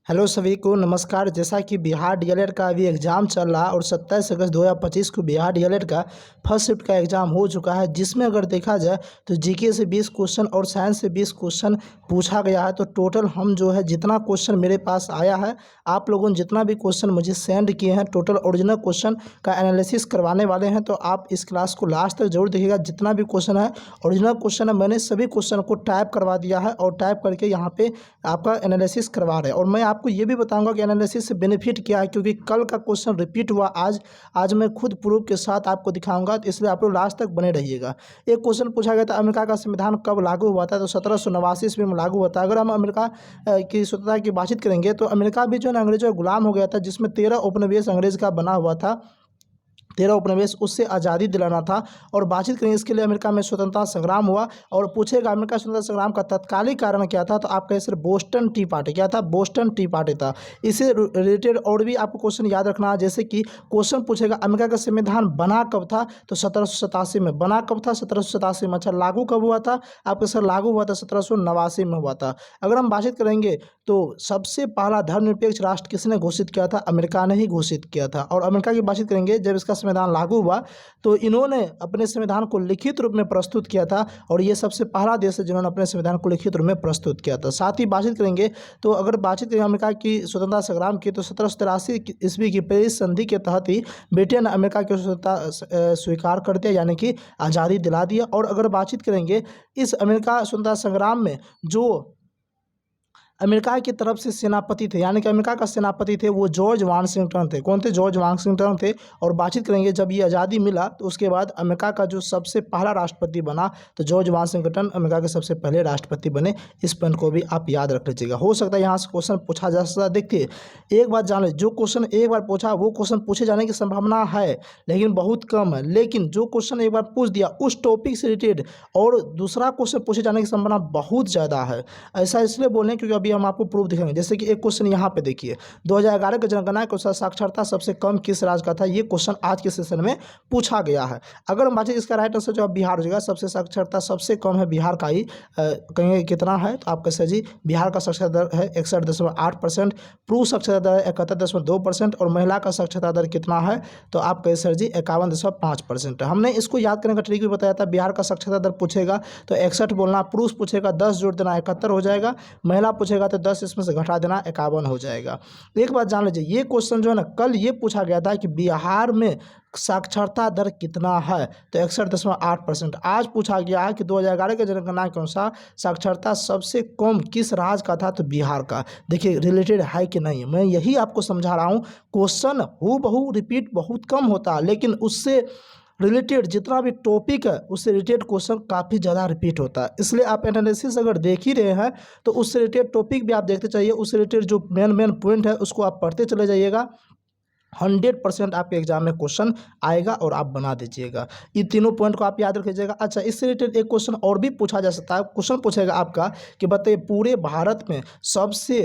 Hello सभी को नमस्कार। जैसा कि बिहार डीएलएड का अभी एग्ज़ाम चल रहा है और 27 अगस्त 2025 को बिहार डीएलएड का फर्स्ट शिफ्ट का एग्ज़ाम हो चुका है, जिसमें अगर देखा जाए तो जीके से 20 क्वेश्चन और साइंस से 20 क्वेश्चन पूछा गया है। तो टोटल हम जो है जितना क्वेश्चन मेरे पास आया है, आप लोगों ने जितना भी क्वेश्चन मुझे सेंड किए हैं, टोटल ओरिजिनल क्वेश्चन का एनालिसिस करवाने वाले हैं। तो आप इस क्लास को लास्ट तक जरूर देखिएगा। जितना भी क्वेश्चन है ओरिजिनल क्वेश्चन है, मैंने सभी क्वेश्चन को टाइप करवा दिया है और टाइप करके यहाँ पे आपका एनालिसिस करवा रहे हैं। और मैं आपको ये भी बताऊंगा कि एनालिसिस से बेनिफिट क्या है, क्योंकि कल का क्वेश्चन रिपीट हुआ आज मैं खुद प्रूफ के साथ आपको दिखाऊंगा। तो इसलिए आप लोग लास्ट तक बने रहिएगा। एक क्वेश्चन पूछा गया था, अमेरिका का संविधान कब लागू हुआ था? तो 1789 ईस्वी में लागू हुआ था। अगर हम अमेरिका की स्वतंत्रता की बातचीत करेंगे तो अमेरिका भी जो है अंग्रेजों का गुलाम हो गया था, जिसमें 13 उपनिवेश अंग्रेज का बना हुआ था। 13 उपनिवेश, उससे आज़ादी दिलाना था। और बातचीत करें इसके लिए अमेरिका में स्वतंत्रता संग्राम हुआ। और पूछेगा अमेरिका स्वतंत्रता संग्राम का तत्कालिक कारण क्या था, तो आप कहें सर बोस्टन टी पार्टी। क्या था? बोस्टन टी पार्टी था। इससे रिलेटेड और भी आपको क्वेश्चन याद रखना है। जैसे कि क्वेश्चन पूछेगा अमेरिका का संविधान बना कब था, तो 1787 में। बना कब था? 1787 में। अच्छा, लागू कब हुआ था? आपके सर लागू हुआ था 1789 में हुआ था। अगर हम बातचीत करेंगे तो सबसे पहला धर्मनिरपेक्ष राष्ट्र किसने घोषित किया था? अमेरिका ने ही घोषित किया था। और अमेरिका की बातचीत करेंगे, जब इसका संविधान लागू हुआ तो इन्होंने अपने संविधान को लिखित रूप में प्रस्तुत किया था। और ये सबसे पहला देश है जिन्होंने अपने संविधान को लिखित रूप में प्रस्तुत किया था। साथ ही बातचीत करेंगे तो अगर बातचीत करेंगे अमेरिका की स्वतंत्रता संग्राम की, तो 1783 ईस्वी की पेरिस संधि के तहत ही ब्रिटेन ने अमेरिका की स्वतंत्रता स्वीकार कर दिया, यानी कि आज़ादी दिला दिया। और अगर बातचीत करेंगे इस अमेरिका स्वतंत्रता संग्राम में जो अमेरिका की तरफ से सेनापति थे, यानी कि अमेरिका का सेनापति थे, वो जॉर्ज वाशिंगटन थे। कौन थे? जॉर्ज वाशिंगटन थे। और बातचीत करेंगे जब ये आज़ादी मिला तो उसके बाद अमेरिका का जो सबसे पहला राष्ट्रपति बना, तो जॉर्ज वाशिंगटन अमेरिका के सबसे पहले राष्ट्रपति बने। इस पॉइंट को भी आप याद रख लीजिएगा। हो सकता है यहाँ से क्वेश्चन पूछा जा सकता है। देखिए, एक बात जान लीजिए, जो क्वेश्चन एक बार पूछा वो क्वेश्चन पूछे जाने की संभावना है, लेकिन बहुत कम है। लेकिन जो क्वेश्चन एक बार पूछ दिया उस टॉपिक से रिलेटेड और दूसरा क्वेश्चन पूछे जाने की संभावना बहुत ज़्यादा है। ऐसा इसलिए बोल रहे हैं क्योंकि अभी हम आपको प्रूफ दिखाएंगे। जैसे कि एक क्वेश्चन यहाँ पे देखिए, 2011 के जनगणना के अनुसार साक्षरता सबसे कम किस राज्य का था? ये क्वेश्चन आज के सेशन में पूछा गया है। अगर हम बातें इसका राइट आंसर जो बिहार हो जाएगा। सबसे साक्षरता सबसे कम है बिहार का ही। कहेंगे कितना है, तो आप कैसे जी, बिहार का साक्षरता दर है 61.8%, पुरुष साक्षरता दर है 71.2% और महिला का साक्षरता दर कितना है, तो आप कहें सर जी 51.5% है। हमने इसको याद करने का ट्रिक भी बताया था। बिहार का साक्षरता दर पूछेगा तो 61 बोलना, पुरुष पूछेगा 10 जोड़ देना 71 हो जाएगा, महिला पूछेगा तो 10 इसमें से घटा देना 51 हो जाएगा। एक बात जान लीजिए, ये क्वेश्चन जो है ना कल ये पूछा गया था कि बिहार में साक्षरता दर कितना है, तो 61.8%। आज पूछा गया है कि 2011 के जनगणना के अनुसार साक्षरता सबसे कम किस राज्य का था, तो बिहार का। देखिए रिलेटेड है कि नहीं, मैं यही आपको समझा रहा हूँ। क्वेश्चन हूबहू रिपीट बहुत कम होता है, लेकिन उससे रिलेटेड जितना भी टॉपिक है उससे रिलेटेड क्वेश्चन काफ़ी ज़्यादा रिपीट होता है। इसलिए आप एनालिसिस अगर देख ही रहे हैं तो उससे रिलेटेड टॉपिक भी आप देखते चाहिए। उससे रिलेटेड जो मेन पॉइंट है उसको आप पढ़ते चले जाइएगा। 100% आपके एग्जाम में क्वेश्चन आएगा और आप बना दीजिएगा। ये तीनों पॉइंट को आप याद रख लीजिएगा। अच्छा, इससे रिलेटेड एक क्वेश्चन और भी पूछा जा सकता है। क्वेश्चन पूछेगा आपका कि बताइए पूरे भारत में सबसे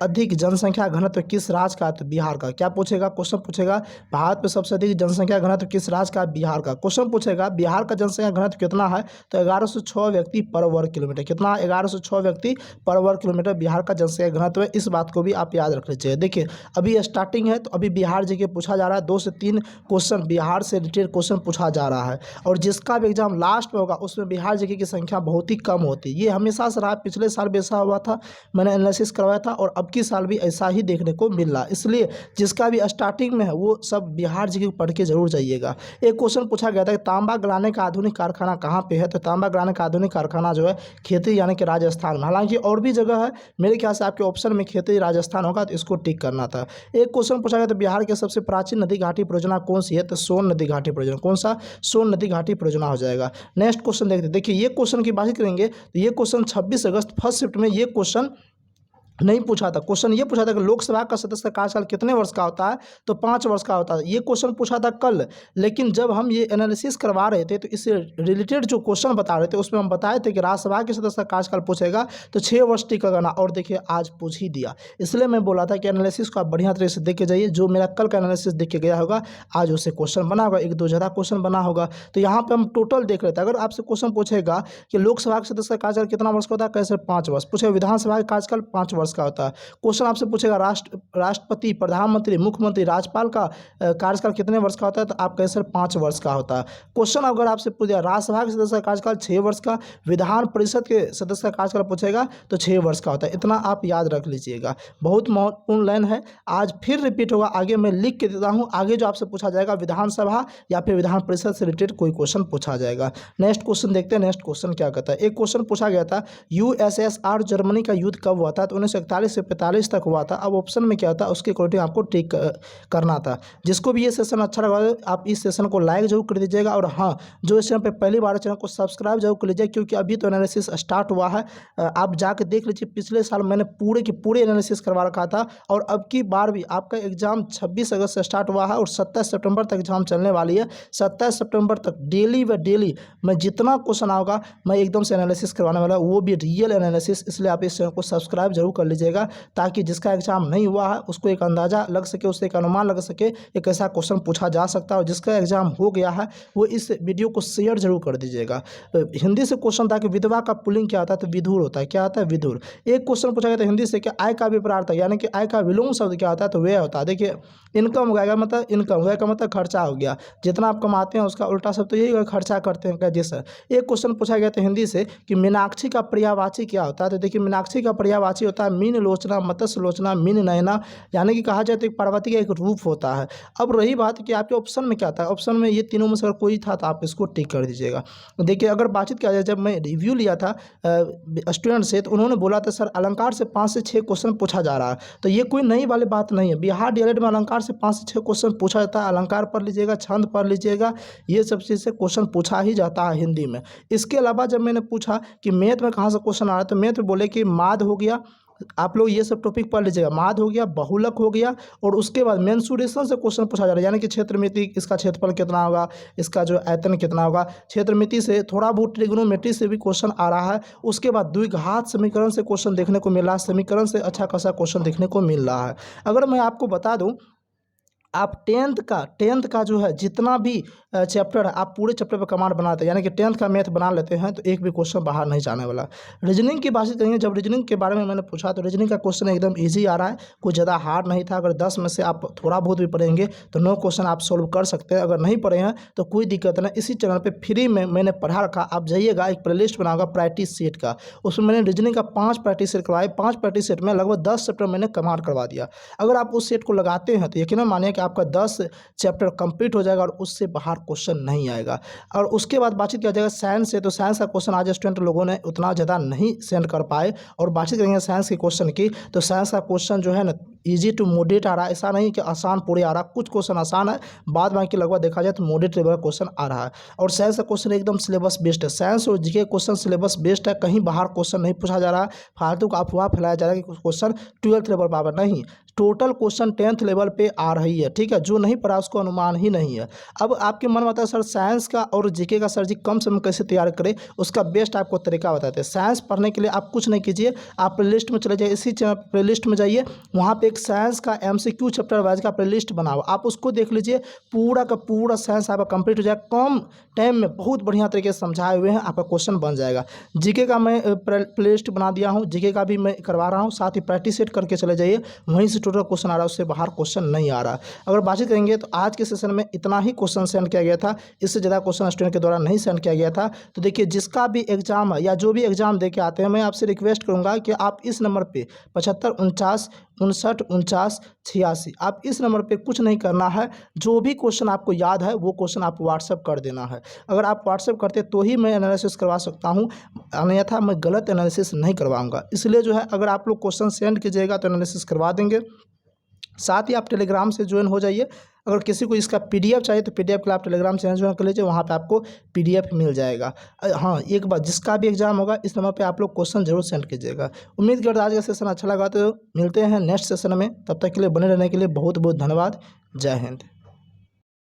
अधिक जनसंख्या घनत्व किस राज्य का? तो बिहार का। क्या पूछेगा? क्वेश्चन पूछेगा भारत में सबसे अधिक जनसंख्या घनत्व किस राज्य का? बिहार का। क्वेश्चन पूछेगा बिहार का जनसंख्या घनत्व कितना है, तो 1106 व्यक्ति पर वर्ग किलोमीटर। कितना? 1106 व्यक्ति पर वर्ग किलोमीटर बिहार का जनसंख्या घनत्व है। इस बात को भी आप याद रख लीजिए। देखिए अभी स्टार्टिंग है तो अभी बिहार के पूछा जा रहा है। 2 से 3 क्वेश्चन बिहार से रिलेटेड क्वेश्चन पूछा जा रहा है। और जिसका भी एग्जाम लास्ट में होगा उसमें बिहार जीके की संख्या बहुत ही कम होती है। ये हमेशा से रहा, पिछले साल भी ऐसा हुआ था, मैंने एनालिसिस करवाया था, और अब की साल भी ऐसा ही देखने को मिल रहा। इसलिए जिसका भी स्टार्टिंग में है वो सब बिहार जीके पढ़ के जरूर जाइएगा। एक क्वेश्चन पूछा गया था कि तांबा गलाने का आधुनिक कारखाना कहाँ पे है, तो तांबा गलाने का आधुनिक कारखाना जो है खेती यानी कि राजस्थान में। हालांकि और भी जगह है, मेरे ख्याल से आपके ऑप्शन में खेती राजस्थान होगा, तो इसको टिक करना था। एक क्वेश्चन पूछा गया था बिहार के सबसे प्राचीन नदी घाटी परियोजना कौन सी है, तो सोन नदी घाटी परियोजना। कौन सा? सोन नदी घाटी परियोजना हो जाएगा। नेक्स्ट क्वेश्चन देखते हैं। देखिए ये क्वेश्चन की बात करेंगे तो ये क्वेश्चन 26 अगस्त फर्स्ट शिफ्ट में ये क्वेश्चन नहीं पूछा था। क्वेश्चन ये पूछा था कि लोकसभा का सदस्य का कार्यकाल कितने वर्ष का होता है, तो 5 वर्ष का होता है। ये क्वेश्चन पूछा था कल, लेकिन जब हम ये एनालिसिस करवा रहे थे तो इससे रिलेटेड जो क्वेश्चन बता रहे थे उसमें हम बताए थे कि राज्यसभा के सदस्य का कार्यकाल पूछेगा तो 6 वर्ष टिक करना, और देखिए आज पूछ ही दिया। इसलिए मैं बोला था कि एनालिसिस को आप बढ़िया तरीके से देख के जाइए। जो मेरा कल का एनालिसिस देख के गया होगा आज उससे क्वेश्चन बना होगा, 1-2 ज़्यादा क्वेश्चन बना होगा। तो यहाँ पर हम टोटल देख रहे थे। अगर आपसे क्वेश्चन पूछेगा कि लोकसभा के सदस्य का कार्यकाल कितना वर्ष का होता है, कैसे 5 वर्ष पूछेगा, विधानसभा का कार्यकाल 5 वर्ष वर्ष का होता है। क्वेश्चन आपसे पूछेगा राष्ट्रपति, प्रधानमंत्री, मुख्यमंत्री, राज्यपाल का कार्यकाल कितने वर्ष का होता है, तो आप कहें सर 5 वर्ष का होता है। क्वेश्चन अगर आपसे पूछेगा राज्यसभा के सदस्य का कार्यकाल 6 वर्ष का, विधान परिषद के सदस्य का कार्यकाल पूछेगा तो 6 वर्ष का होता है। इतना आप याद रख लीजिएगा, बहुत महत्वपूर्ण लाइन है। आज फिर रिपीट होगा, आगे मैं लिख के देता हूँ, आगे जो आपसे पूछा जाएगा विधानसभा या फिर विधान परिषद से रिलेटेड कोई क्वेश्चन पूछा जाएगा। नेक्स्ट क्वेश्चन देखते हैं, नेक्स्ट क्वेश्चन क्या कहता है। एक क्वेश्चन पूछा गया था यूएसएसआर जर्मनी का युद्ध कब हुआ था, तो 1941 से 45 तक हुआ था। अब ऑप्शन में क्या था उसके अकॉर्डिंग आपको टिक करना था। जिसको भी ये सेशन अच्छा लगा आप इस सेशन को लाइक जरूर कर दीजिएगा, और हाँ जो इस चैनल पे पहली बार चैनल को सब्सक्राइब जरूर कर लीजिए, क्योंकि अभी तो एनालिसिस स्टार्ट हुआ है। आप जाके देख लीजिए, पिछले साल मैंने पूरे की पूरे एनालिसिस करवा रखा था, और अब की बार भी आपका एग्जाम 26 अगस्त से स्टार्ट हुआ है और 27 सितंबर तक एग्जाम चलने वाली है। 27 सितंबर तक डेली व डेली मैं जितना क्वेश्चन होगा मैं एकदम से एनालिसिस करवाने वाला हूँ, वो भी रियल एनालिसिस। इसलिए आप इस चैनल को सब्सक्राइब जरूर कर लीजिएगा, ताकि जिसका एग्जाम नहीं हुआ है उसको एक अंदाज़ा लग सके, उससे एक अनुमान लग सके एक ऐसा क्वेश्चन पूछा जा सकता है। और जिसका एग्जाम हो गया है वो इस वीडियो को शेयर जरूर कर दीजिएगा। हिंदी से क्वेश्चन था कि विधवा का पुल्लिंग क्या होता है, तो विधुर होता है। क्या होता है, विधुर। एक क्वेश्चन पूछा गया था हिंदी से कि आय का विपरीत है, यानी कि आय का विलोम शब्द क्या होता है, तो व्यय होता है। देखिए इनकम हो गया मतलब इनकम, व्यय का मतलब खर्चा हो गया, जितना आप कमाते हैं उसका उल्टा शब्द तो यही होगा, खर्चा करते हैं। क्या सर। एक क्वेश्चन पूछा गया था हिंदी से कि मीनाक्षी का पर्यायवाची क्या होता है, तो देखिए मीनाक्षी का पर्यायवाची होता है मीन लोचना, मत्स्य लोचना, मीन नयना, यानी कि कहा जाए तो एक पार्वती का एक रूप होता है। अब रही बात कि आपके ऑप्शन में क्या था, ऑप्शन में ये तीनों में से अगर कोई था तो आप इसको टिक कर दीजिएगा। देखिए अगर बातचीत किया जाए, जब मैं रिव्यू लिया था स्टूडेंट से, तो उन्होंने बोला था सर अलंकार से 5 से 6 क्वेश्चन पूछा जा रहा है, तो ये कोई नई वाली बात नहीं है। बिहार डीएलएड में अलंकार से 5 से 6 क्वेश्चन पूछा जाता है। अलंकार पढ़ लीजिएगा, छंद पढ़ लीजिएगा, ये सब चीज़ से क्वेश्चन पूछा ही जाता है हिंदी में। इसके अलावा जब मैंने पूछा कि मैथ में कहाँ से क्वेश्चन आ रहा है, तो मैथ में बोले कि माद हो गया, आप लोग ये सब टॉपिक पढ़ लीजिएगा, माद हो गया, बहुलक हो गया, और उसके बाद मेंसुरेशन से क्वेश्चन पूछा जा रहा है, यानी कि क्षेत्रमिति, इसका क्षेत्रफल कितना होगा, इसका जो आयतन कितना होगा। क्षेत्रमिति से थोड़ा बहुत ट्रिग्नोमेट्री से भी क्वेश्चन आ रहा है। उसके बाद द्विघात समीकरण से क्वेश्चन देखने को मिल रहा है, समीकरण से अच्छा खासा क्वेश्चन देखने को मिल रहा है। अगर मैं आपको बता दूँ, आप टेंथ का जो है जितना भी चैप्टर है, आप पूरे चैप्टर पर कमांड बनाते हैं, यानी कि 10th का मैथ बना लेते हैं, तो एक भी क्वेश्चन बाहर नहीं जाने वाला। रीजनिंग की बात करेंगे, जब रीजनिंग के बारे में मैंने पूछा तो रीजनिंग का क्वेश्चन एकदम इजी आ रहा है, कोई ज़्यादा हार्ड नहीं था। अगर 10 में से आप थोड़ा बहुत भी पढ़ेंगे तो 9 क्वेश्चन आप सोल्व कर सकते हैं। अगर नहीं पढ़े हैं तो कोई दिक्कत नहीं, इसी चैनल पर फ्री में मैंने पढ़ा रखा, आप जाइएगा, एक प्ले लिस्ट बनाऊंगा प्रैक्टिस सेट का, उसमें मैंने रीजनिंग का 5 प्रैक्टिस सेट करवाए। 5 प्रैक्टिस सेट में लगभग 10 चैप्टर मैंने कमांड करवा दिया। अगर आप उस सेट को लगाते हैं तो यकीनन मानिए कि आपका 10 चैप्टर कंप्लीट हो जाएगा और उससे बाहर क्वेश्चन नहीं आएगा। और उसके बाद बातचीत किया जाएगा साइंस से, तो साइंस का क्वेश्चन आज स्टूडेंट लोगों ने उतना ज़्यादा नहीं सेंड कर पाए, और बातचीत करेंगे साइंस के क्वेश्चन की, तो साइंस का क्वेश्चन जो है ना इजी टू मॉडरेट आ रहा है, ऐसा नहीं कि आसान पूरे आ रहा, कुछ क्वेश्चन आसान है, बाद बाकी लगभग देखा जाए तो मॉडरेट लेवल क्वेश्चन आ रहा है। और साइंस का क्वेश्चन एकदम सिलेबस बेस्ड है, साइंस और जीके क्वेश्चन सिलेबस बेस्ड है, कहीं बाहर क्वेश्चन नहीं पूछा जा रहा है, फालतू का अफवाह फैलाया जा रहा है कि क्वेश्चन 12th लेवल पर नहीं, टोटल क्वेश्चन 10th लेवल पे आ रही है। ठीक है, जो नहीं पढ़ा उसको अनुमान ही नहीं है। अब आपके मन में आता है सर साइंस का और जीके का सर जी कम समय में कैसे तैयार करें, उसका बेस्ट आपको तरीका बताते हैं। साइंस पढ़ने के लिए आप कुछ नहीं कीजिए, आप प्ले लिस्ट में चले जाइए, इसी प्ले लिस्ट में जाइए, वहाँ पे एक साइंस का MCQ चैप्टर वाइज का प्ले लिस्ट बनाओ, आप उसको देख लीजिए, पूरा का पूरा साइंस आपका कंप्लीट हो जाएगा, कम टाइम में बहुत बढ़िया तरीके से समझाए हुए हैं, आपका क्वेश्चन बन जाएगा। जीके का मैं प्ले लिस्ट बना दिया हूँ, जीके का भी मैं करवा रहा हूँ, साथ ही प्रैक्टिस सेट करके चले जाइए, वहीं से टोटल क्वेश्चन आ रहा है, उससे बाहर क्वेश्चन नहीं आ रहा। अगर बातचीत करेंगे तो आज के सेशन में इतना ही क्वेश्चन सेंड किया गया था, इससे ज़्यादा क्वेश्चन स्टूडेंट के द्वारा नहीं सेंड किया गया था। तो देखिए जिसका भी एग्जाम है या जो भी एग्जाम दे के आते हैं, मैं आपसे रिक्वेस्ट करूंगा कि आप इस नंबर पे 75 49 59 49 86, आप इस नंबर पे कुछ नहीं करना है, जो भी क्वेश्चन आपको याद है वो क्वेश्चन आप व्हाट्सएप कर देना है। अगर आप व्हाट्सएप करते तो ही मैं एनालिसिस करवा सकता हूँ, अन्यथा मैं गलत एनालिसिस नहीं करवाऊँगा। इसलिए जो है अगर आप लोग क्वेश्चन सेंड कीजिएगा तो एनालिसिस करवा देंगे। साथ ही आप टेलीग्राम से ज्वाइन हो जाइए, अगर किसी को इसका पीडीएफ चाहिए तो पीडीएफ के लिए आप टेलीग्राम से ज्वाइन कर लीजिए, वहाँ पे आपको पीडीएफ मिल जाएगा। हाँ एक बात, जिसका भी एग्जाम होगा इस नंबर पे आप लोग क्वेश्चन जरूर सेंड कीजिएगा। उम्मीद करता हूँ आज का सेशन अच्छा लगा, तो मिलते हैं नेक्स्ट सेशन में, तब तक के लिए बने रहने के लिए बहुत बहुत धन्यवाद। जय हिंद।